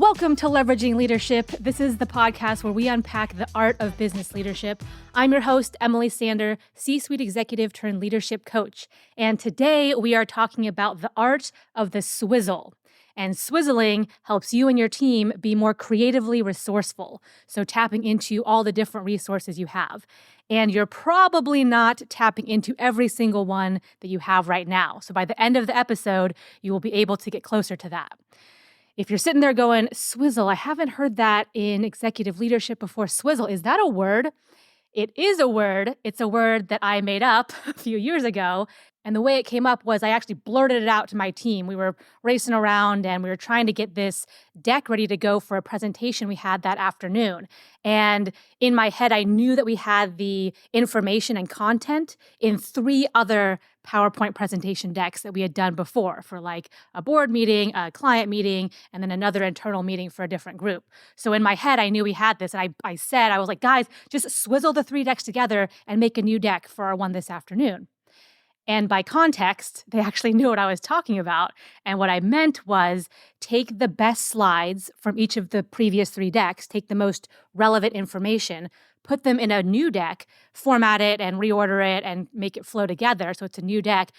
Welcome to Leveraging Leadership. This is the podcast where we unpack the art of business leadership. I'm your host, Emily Sander, C-suite executive turned leadership coach. And today we are talking about the art of the Swizzle. And Swizzling helps you and your team be more creatively resourceful. So tapping into all the different resources you have. And you're probably not tapping into every single one that you have right now. So by the end of the episode, you will be able to get closer to that. If you're sitting there going, Swizzle, I haven't heard that in executive leadership before. Swizzle, is that a word? It is a word. It's a word that I made up a few years ago. And the way it came up was I actually blurted it out to my team. We were racing around and we were trying to get this deck ready to go for a presentation we had that afternoon. And in my head, I knew that we had the information and content in 3 other PowerPoint presentation decks that we had done before for like a board meeting, a client meeting, and then another internal meeting for a different group. So in my head, I knew we had this. And I was like, guys, just swizzle the 3 decks together and make a new deck for our one this afternoon. And by context, they actually knew what I was talking about. And what I meant was take the best slides from each of the previous 3 decks, take the most relevant information, put them in a new deck, format it and reorder it and make it flow together so it's a new deck.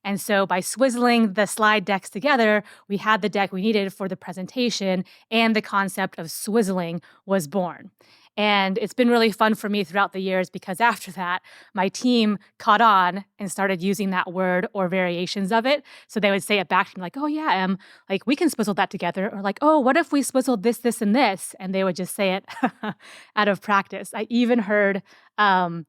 And so by swizzling the slide decks together, we had the deck we needed for the presentation, and the concept of swizzling was born. And it's been really fun for me throughout the years because after that, my team caught on and started using that word or variations of it. So they would say it back to me like, oh yeah, like we can swizzle that together. Or like, oh, what if we swizzled this, this, and this? And they would just say it out of practice. I even heard one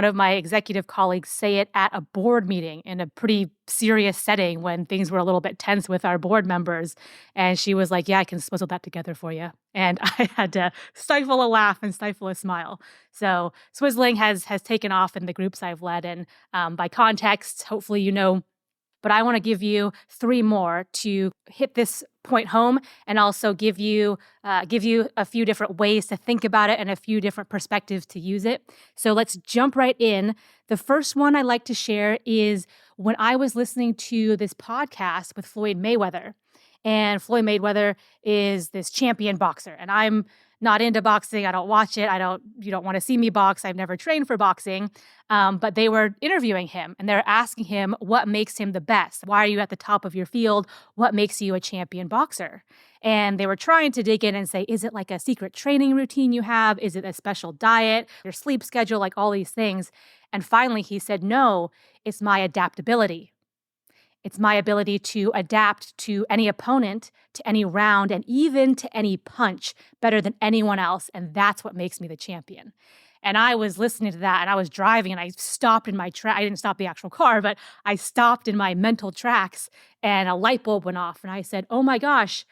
of my executive colleagues say it at a board meeting in a pretty serious setting when things were a little bit tense with our board members. And she was like, yeah, I can swizzle that together for you. And I had to stifle a laugh and stifle a smile. So swizzling has taken off in the groups I've led. And by context, hopefully you know. But I want to give you 3 more to hit this point home and also give you a few different ways to think about it and a few different perspectives to use it. So let's jump right in. The first one I like to share is when I was listening to this podcast with Floyd Mayweather. And Floyd Mayweather is this champion boxer. And I'm not into boxing. I don't watch it. You don't want to see me box. I've never trained for boxing. But they were interviewing him and they're asking him what makes him the best. Why are you at the top of your field? What makes you a champion boxer? And they were trying to dig in and say, is it like a secret training routine you have? Is it a special diet, your sleep schedule, like all these things? And finally, he said, no, it's my adaptability. It's my ability to adapt to any opponent, to any round, and even to any punch better than anyone else. And that's what makes me the champion. And I was listening to that and I was driving and I stopped in my track. I didn't stop the actual car, but I stopped in my mental tracks and a light bulb went off. And I said, oh my gosh,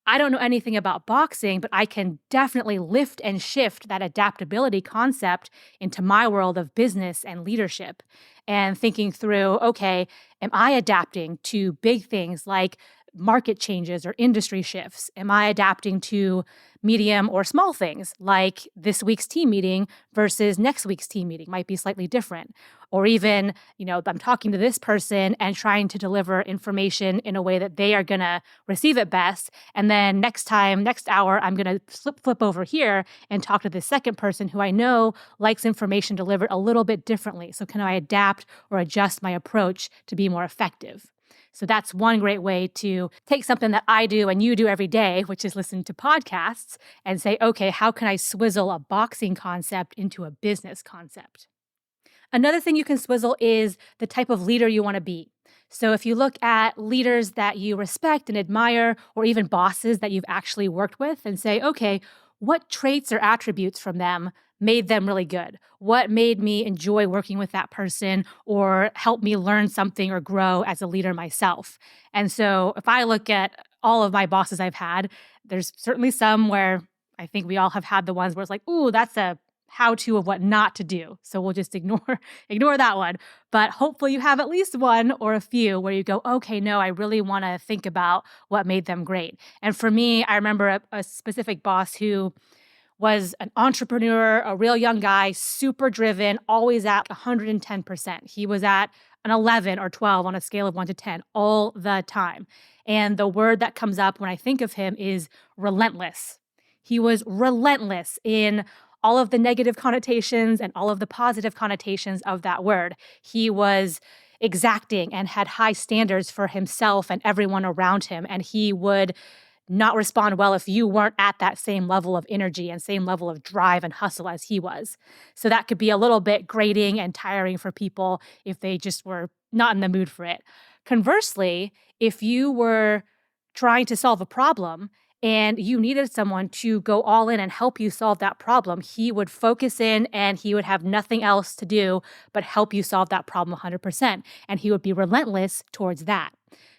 I don't know anything about boxing, but I can definitely lift and shift that adaptability concept into my world of business and leadership. And thinking through, okay, am I adapting to big things like market changes or industry shifts? Am I adapting to medium or small things like this week's team meeting versus next week's team meeting might be slightly different? Or even, I'm talking to this person and trying to deliver information in a way that they are going to receive it best. And then next hour, I'm going to flip over here and talk to the second person who I know likes information delivered a little bit differently. So can I adapt or adjust my approach to be more effective? So that's one great way to take something that I do and you do every day, which is listen to podcasts, and say, okay, how can I swizzle a boxing concept into a business concept? Another thing you can swizzle is the type of leader you want to be. So if you look at leaders that you respect and admire, or even bosses that you've actually worked with, and say, okay, what traits or attributes from them made them really good? What made me enjoy working with that person or help me learn something or grow as a leader myself? And so if I look at all of my bosses I've had, there's certainly some where I think we all have had the ones where it's like, ooh, that's a how-to of what not to do. So we'll just ignore that one. But hopefully you have at least one or a few where you go, okay, no, I really want to think about what made them great. And for me, I remember a specific boss who was an entrepreneur, a real young guy, super driven, always at 110%. He was at an 11 or 12 on a scale of 1 to 10 all the time. And the word that comes up when I think of him is relentless. He was relentless in all of the negative connotations and all of the positive connotations of that word. He was exacting and had high standards for himself and everyone around him. And he would not respond well if you weren't at that same level of energy and same level of drive and hustle as he was. So that could be a little bit grating and tiring for people if they just were not in the mood for it. Conversely, if you were trying to solve a problem and you needed someone to go all in and help you solve that problem, he would focus in and he would have nothing else to do but help you solve that problem 100%. And he would be relentless towards that.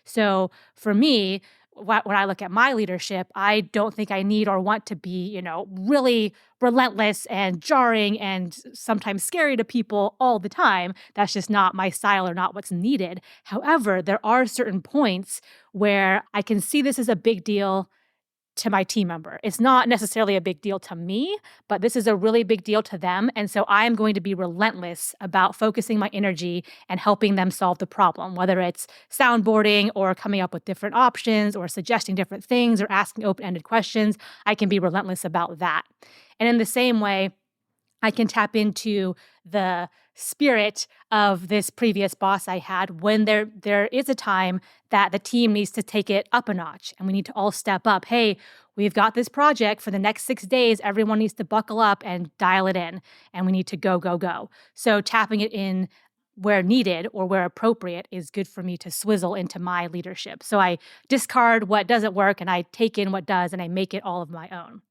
So for me, when I look at my leadership, I don't think I need or want to be, really relentless and jarring and sometimes scary to people all the time. That's just not my style or not what's needed. However, there are certain points where I can see this as a big deal to my team member. It's not necessarily a big deal to me, but this is a really big deal to them. And so I am going to be relentless about focusing my energy and helping them solve the problem, whether it's soundboarding or coming up with different options or suggesting different things or asking open-ended questions. I can be relentless about that. And in the same way, I can tap into the spirit of this previous boss I had when there is a time that the team needs to take it up a notch and we need to all step up. Hey, we've got this project for the next 6 days. Everyone needs to buckle up and dial it in, and we need to go, go, go. So tapping it in where needed or where appropriate is good for me to swizzle into my leadership. So I discard what doesn't work and I take in what does and I make it all of my own.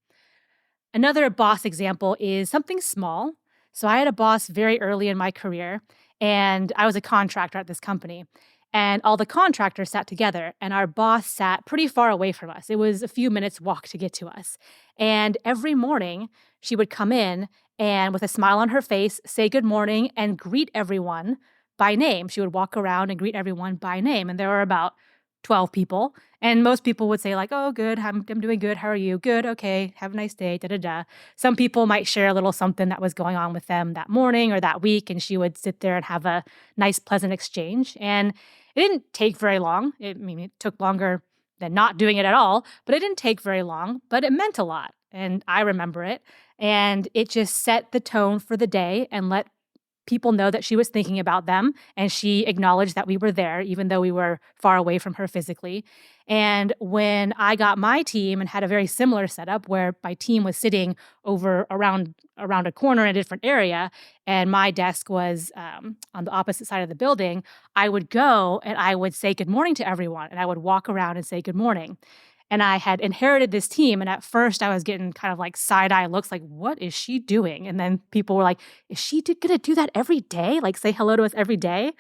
Another boss example is something small. So I had a boss very early in my career, and I was a contractor at this company. And all the contractors sat together, and our boss sat pretty far away from us. It was a few minutes walk to get to us. And every morning, she would come in and with a smile on her face, say good morning and greet everyone by name. She would walk around and greet everyone by name. And there were about 12 people. And most people would say like, oh, good, I'm doing good. How are you? Good. Okay. Have a nice day. Da, da, da. Some people might share a little something that was going on with them that morning or that week. And she would sit there and have a nice, pleasant exchange. And it didn't take very long. It took longer than not doing it at all, but it didn't take very long, but it meant a lot. And I remember it. And it just set the tone for the day and let people know that she was thinking about them, and she acknowledged that we were there, even though we were far away from her physically. And when I got my team and had a very similar setup where my team was sitting over around a corner in a different area, and my desk was on the opposite side of the building, I would go and I would say good morning to everyone, and I would walk around and say good morning. And I had inherited this team. And at first I was getting kind of like side-eye looks like, what is she doing? And then people were like, is she going to do that every day? Like say hello to us every day?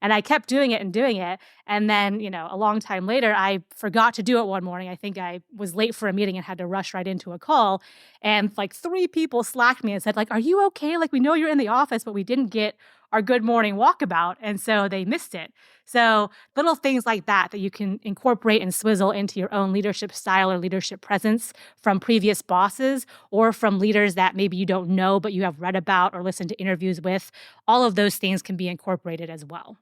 And I kept doing it and doing it. And then, a long time later, I forgot to do it one morning. I think I was late for a meeting and had to rush right into a call. And like 3 people slacked me and said like, are you okay? Like we know you're in the office, but we didn't get our good morning walkabout. And so they missed it. So little things like that you can incorporate and swizzle into your own leadership style or leadership presence from previous bosses or from leaders that maybe you don't know, but you have read about or listened to interviews with. All of those things can be incorporated as well.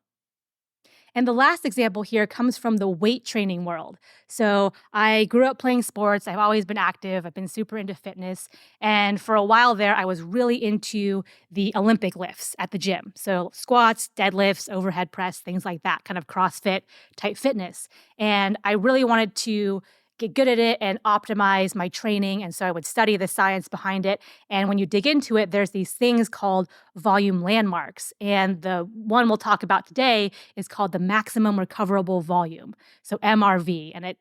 And the last example here comes from the weight training world. So I grew up playing sports. I've always been active. I've been super into fitness. And for a while there, I was really into the Olympic lifts at the gym. So squats, deadlifts, overhead press, things like that, kind of CrossFit type fitness. And I really wanted to get good at it and optimize my training. And so I would study the science behind it. And when you dig into it, there's these things called volume landmarks. And the one we'll talk about today is called the maximum recoverable volume. So MRV. And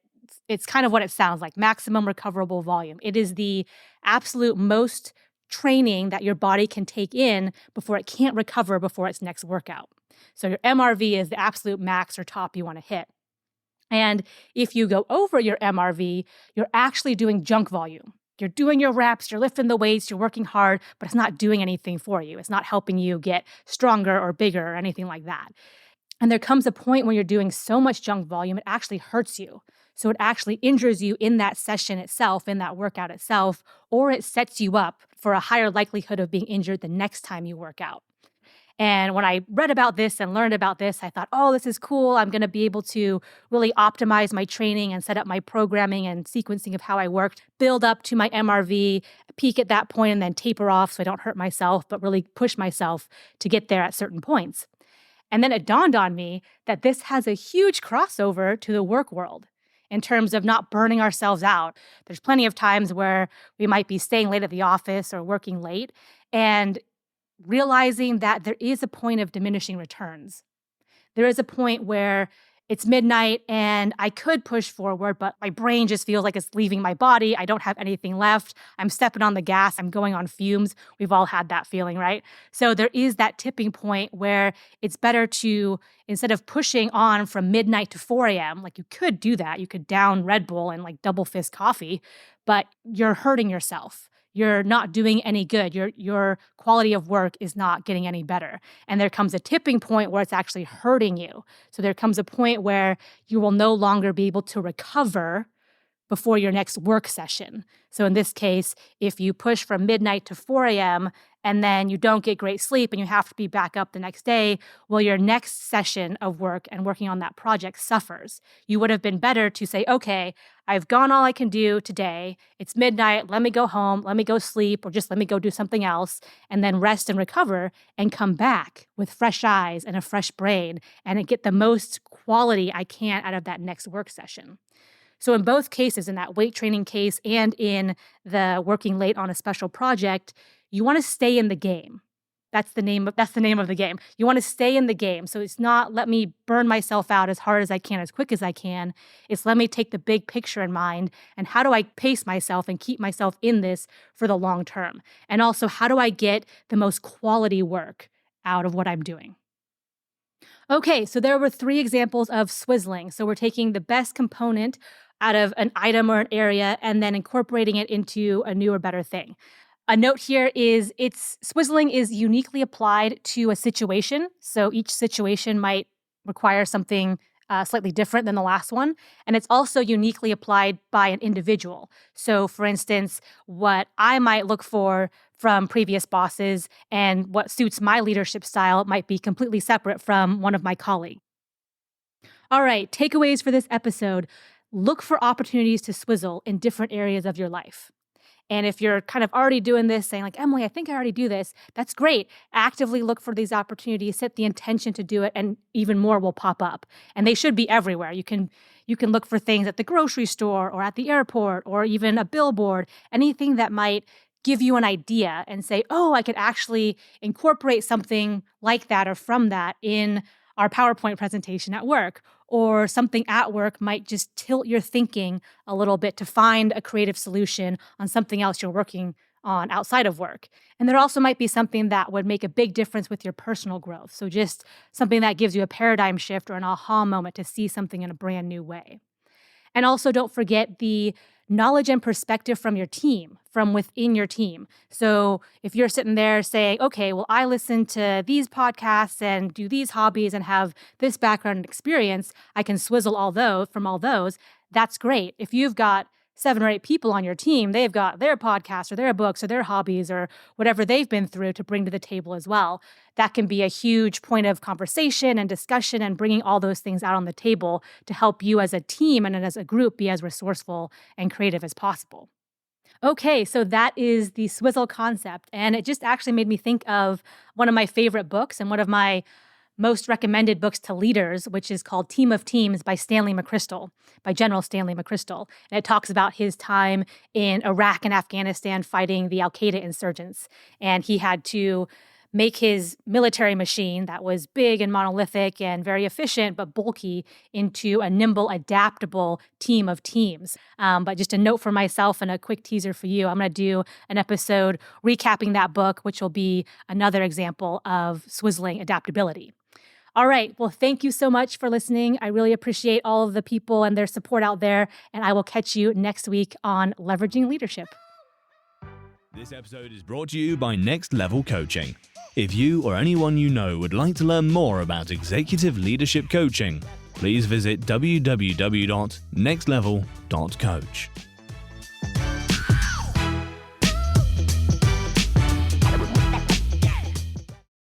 it's kind of what it sounds like, maximum recoverable volume. It is the absolute most training that your body can take in before it can't recover before its next workout. So your MRV is the absolute max or top you want to hit. And if you go over your MRV, you're actually doing junk volume. You're doing your reps, you're lifting the weights, you're working hard, but it's not doing anything for you. It's not helping you get stronger or bigger or anything like that. And there comes a point when you're doing so much junk volume, it actually hurts you. So it actually injures you in that session itself, in that workout itself, or it sets you up for a higher likelihood of being injured the next time you work out. And when I read about this and learned about this, I thought, oh, this is cool. I'm going to be able to really optimize my training and set up my programming and sequencing of how I worked, build up to my MRV, peak at that point, and then taper off so I don't hurt myself, but really push myself to get there at certain points. And then it dawned on me that this has a huge crossover to the work world in terms of not burning ourselves out. There's plenty of times where we might be staying late at the office or working late, and realizing that there is a point of diminishing returns. There is a point where it's midnight and I could push forward, but my brain just feels like it's leaving my body. I don't have anything left. I'm stepping on the gas. I'm going on fumes. We've all had that feeling, right? So there is that tipping point where it's better to, instead of pushing on from midnight to 4 a.m., like you could do that. You could down Red Bull and like double fist coffee, but you're hurting yourself. You're not doing any good. Your quality of work is not getting any better. And there comes a tipping point where it's actually hurting you. So there comes a point where you will no longer be able to recover before your next work session. So in this case, if you push from midnight to 4 a.m. and then you don't get great sleep and you have to be back up the next day, well, your next session of work and working on that project suffers. You would have been better to say, okay, I've gone all I can do today. It's midnight. Let me go home. Let me go sleep, or just let me go do something else, and then rest and recover and come back with fresh eyes and a fresh brain and get the most quality I can out of that next work session. So in both cases, in that weight training case and in the working late on a special project, you want to stay in the game. That's the name of the game. You want to stay in the game. So it's not let me burn myself out as hard as I can, as quick as I can. It's let me take the big picture in mind, and how do I pace myself and keep myself in this for the long term? And also, how do I get the most quality work out of what I'm doing? Okay, so there were 3 examples of swizzling. So we're taking the best component out of an item or an area and then incorporating it into a new or better thing. A note here is swizzling is uniquely applied to a situation. So each situation might require something slightly different than the last one. And it's also uniquely applied by an individual. So for instance, what I might look for from previous bosses and what suits my leadership style might be completely separate from one of my colleagues. All right, takeaways for this episode. Look for opportunities to swizzle in different areas of your life. And if you're kind of already doing this, saying like, Emily, I think I already do this, that's great. Actively look for these opportunities, set the intention to do it, and even more will pop up. And they should be everywhere. You can look for things at the grocery store or at the airport or even a billboard, anything that might give you an idea and say, oh, I could actually incorporate something like that or from that in our PowerPoint presentation at work, or something at work might just tilt your thinking a little bit to find a creative solution on something else you're working on outside of work. And there also might be something that would make a big difference with your personal growth. So just something that gives you a paradigm shift or an aha moment to see something in a brand new way. And also don't forget the knowledge and perspective from your team, from within your team. So if you're sitting there saying, okay, well, I listen to these podcasts and do these hobbies and have this background and experience, I can swizzle all those, that's great. If you've got 7 or 8 people on your team, they've got their podcasts or their books or their hobbies or whatever they've been through to bring to the table as well. That can be a huge point of conversation and discussion and bringing all those things out on the table to help you as a team and as a group be as resourceful and creative as possible. Okay, so that is the Swizzle concept. And it just actually made me think of one of my favorite books and one of my most recommended books to leaders, which is called Team of Teams by General Stanley McChrystal. And it talks about his time in Iraq and Afghanistan fighting the Al-Qaeda insurgents. And he had to make his military machine that was big and monolithic and very efficient but bulky into a nimble, adaptable team of teams. But just a note for myself and a quick teaser for you, I'm going to do an episode recapping that book, which will be another example of swizzling adaptability. All right. Well, thank you so much for listening. I really appreciate all of the people and their support out there. And I will catch you next week on Leveraging Leadership. This episode is brought to you by Next Level Coaching. If you or anyone you know would like to learn more about executive leadership coaching, please visit www.nextlevel.coach.